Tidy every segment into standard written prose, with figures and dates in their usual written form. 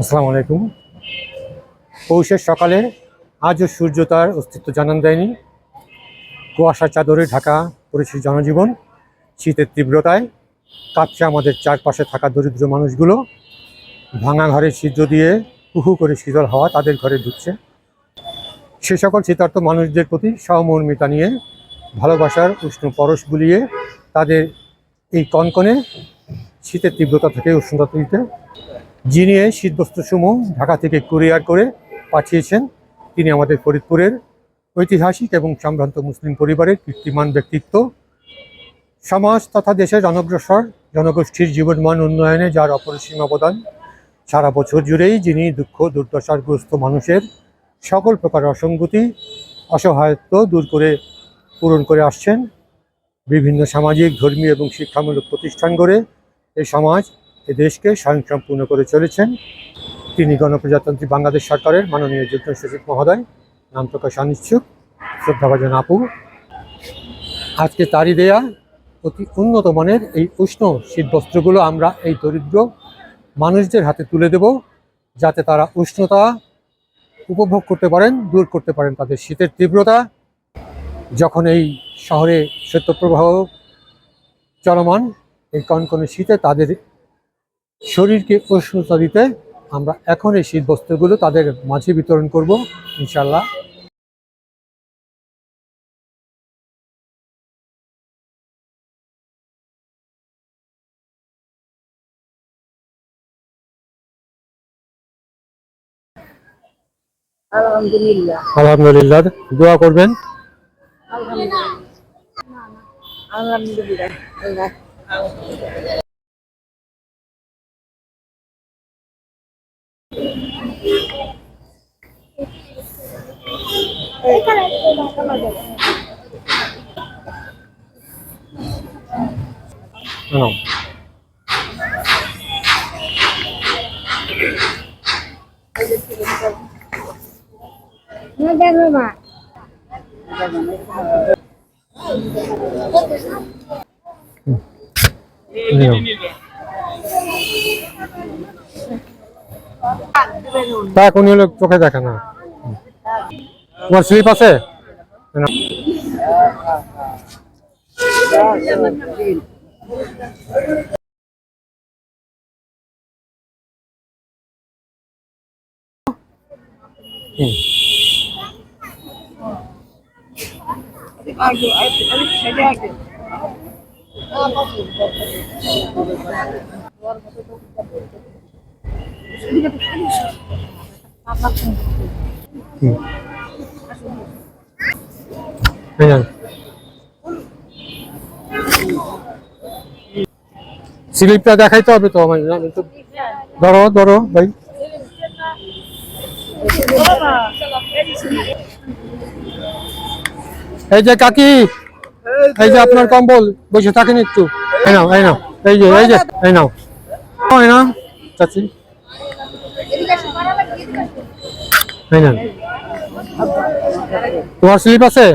আসসালামু আলাইকুম। পৌষের সকালে আজও সূর্য তার অস্তিত্ব জানান দেয়নি। কুয়াশার চাদরে ঢাকা পড়েছে জনজীবন। শীতের তীব্রতায় কাঁপছে আমাদের চারপাশে থাকা দরিদ্র মানুষগুলো। ভাঙা ঘরের ছিদ্র দিয়ে কুহু করে শীতল হাওয়া তাদের ঘরে ঢুকছে। সে সকল শীতার্থ মানুষদের প্রতি সহমর্মিতা নিয়ে ভালোবাসার উষ্ণ পরশ বুলিয়ে তাদের এই কনকনে শীতের তীব্রতা থেকে উষ্ণতা তুলতে যিনি এই শীতবস্ত্রসমূহ ঢাকা থেকে কুরিয়ার করে পাঠিয়েছেন তিনি আমাদের ফরিদপুরের ঐতিহাসিক এবং সম্ভ্রান্ত মুসলিম পরিবারের কীর্তিমান ব্যক্তিত্ব। সমাজ তথা দেশের অনগ্রসর জনগোষ্ঠীর জীবনমান উন্নয়নে যার অপরিসীম অবদান, সারা বছর জুড়েই যিনি দুঃখ দুর্দশাগ্রস্ত মানুষের সকল প্রকার অসঙ্গতি অসহায়ত্ব দূর করে পূরণ করে আসছেন। বিভিন্ন সামাজিক ধর্মীয় এবং শিক্ষামূলক প্রতিষ্ঠান গড়ে এই সমাজ এ দেশকে স্বয়ংসম্পূর্ণ করে চলেছেন। তিনি গণপ্রজাতন্ত্রী বাংলাদেশ সরকারের মাননীয় যুগ্ম সচিব মহোদয়, নাম প্রকাশ অনিচ্ছুক, শ্রদ্ধাভাজন আপু। আজকে তারই দেয়া অতি উন্নত মানের এই উষ্ণ শীতবস্ত্রগুলো আমরা এই দরিদ্র মানুষদের হাতে তুলে দেব, যাতে তারা উষ্ণতা উপভোগ করতে পারেন, দূর করতে পারেন তাদের শীতের তীব্রতা। যখন এই শহরে শৈত্যপ্রবাহ চলমান, এই কনকনে শীতে তাদের শরীরকে উষ্ণতা দিতে আমরা এখন এই শীতবস্ত্রগুলো তাদের মাঝে বিতরণ করব ইনশাল্লাহ। আলহামদুলিল্লাহ। আলহামদুলিল্লাহ, দোয়া করবেন। আলহামদুলিল্লাহ। তা কোন লোক চোখে দেখে না। তোমার স্লিপ আছে? স্লিপটা দেখাইতে হবে তো আমার। ধরো ধরো ভাই। এই যে কাকি, এই যে আপনার কম্বল, বসে থাকেন একটু। এই নাও, এই নাও, এই যে এই যে এই নাও, এই নাও চাচি, এই নাও। তোমার স্লিপ আছে?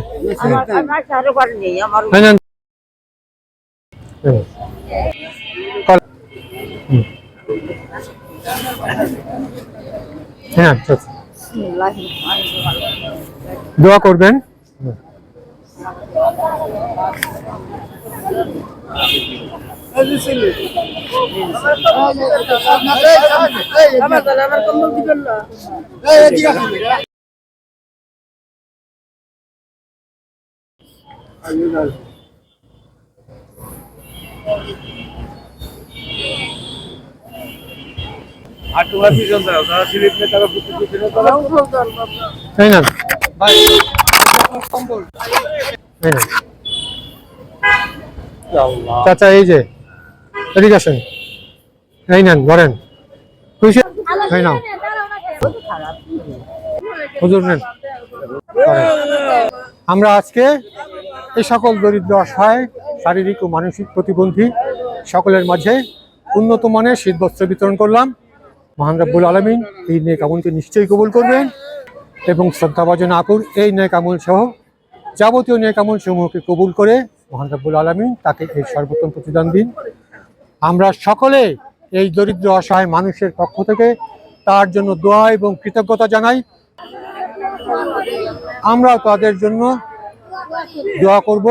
হ্যাঁ, দোয়া করবেন। এই না ভাই, এই নেন। চাচা এই যে এদিকে আসেন, এই নেন ধরেন, খুশি? এই নাও হুজুর নেন ধরেন। আমরা আজকে এই সকল দরিদ্র অসহায় শারীরিক ও মানসিক প্রতিবন্ধী সকলের মাঝে উন্নত মানের শীতবস্ত্র বিতরণ করলাম। মহান রব্বুল আলামিন এই নেক আমলকে নিশ্চয়ই কবুল করবেন এবং শ্রদ্ধাভাজন আপুর এই নেক আমল সহ যাবতীয় নেক আমল সমূহকে কবুল করে মহান রব্বুল আলামিন তাকে এই সর্বোত্তম প্রতিদান দিন। আমরা সকলে এই দরিদ্র অসহায় মানুষের পক্ষ থেকে তার জন্য দোয়া এবং কৃতজ্ঞতা জানাই। আমরা তাদের জন্য দোয়া করব।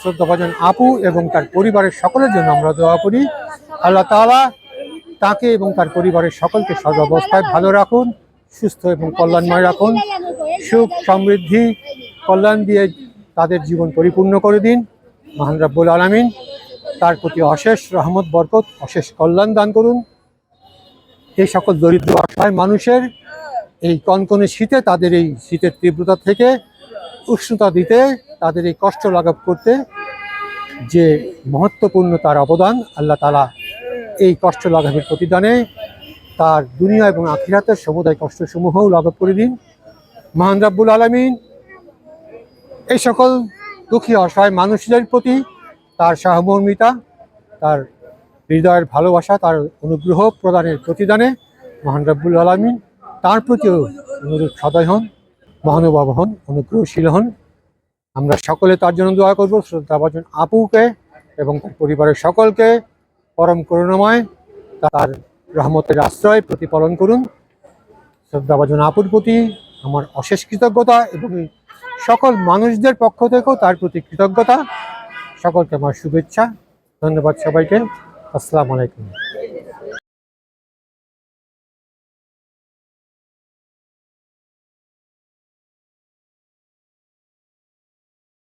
শ্রদ্ধাভাজন আপু এবং তার পরিবারের সকলের জন্য আমরা দোয়া করি। আল্লাহ তাআলা তাকে এবং তার পরিবারের সকলকে সর্বাবস্থায় ভালো রাখুন, সুস্থ এবং কল্যাণময় রাখুন, সুখ সমৃদ্ধি কল্যাণ দিয়ে তাদের জীবন পরিপূর্ণ করে দিন। মহান রব্বুল আলামিন তার প্রতি অশেষ রহমত বরকত, অশেষ কল্যাণ দান করুন। এই সকল দরিদ্র অসহায় মানুষের এই কনকনে শীতে, তাদের এই শীতের তীব্রতা থেকে উষ্ণতা দিতে, তাদের এই কষ্ট লাঘব করতে যে মহত্বপূর্ণ তার অবদান, আল্লাহ তাআলা এই কষ্ট লাঘবের প্রতিদানে তার দুনিয়া এবং আখিরাতের সমুদায় কষ্টসমূহও লাঘব করে দিন। মহান রব্বুল আলামিন এই সকল দুঃখী অসহায় মানুষদের প্রতি তার সহমর্মিতা, তার হৃদয়ের ভালোবাসা, তার অনুগ্রহ প্রদানের প্রতিদানে মহান রব্বুল আলামিন তার প্রতিও অনুরূপ সদয় হন, মহানুভব হন, অনুগ্রহশীল হন। আমরা সকলে তার জন্য দোয়া করব। শ্রদ্ধাভাজন আপুকে এবং তার পরিবারের সকলকে পরম করুণাময় তার রহমতের আশ্রয় প্রতিপালন করুন। শ্রদ্ধাভাজন আপুর প্রতি আমার অশেষ কৃতজ্ঞতা এবং সকল মানুষদের পক্ষ থেকেও তার প্রতি কৃতজ্ঞতা। সকলকে আমার শুভেচ্ছা, ধন্যবাদ সবাইকে। আসসালামু আলাইকুম।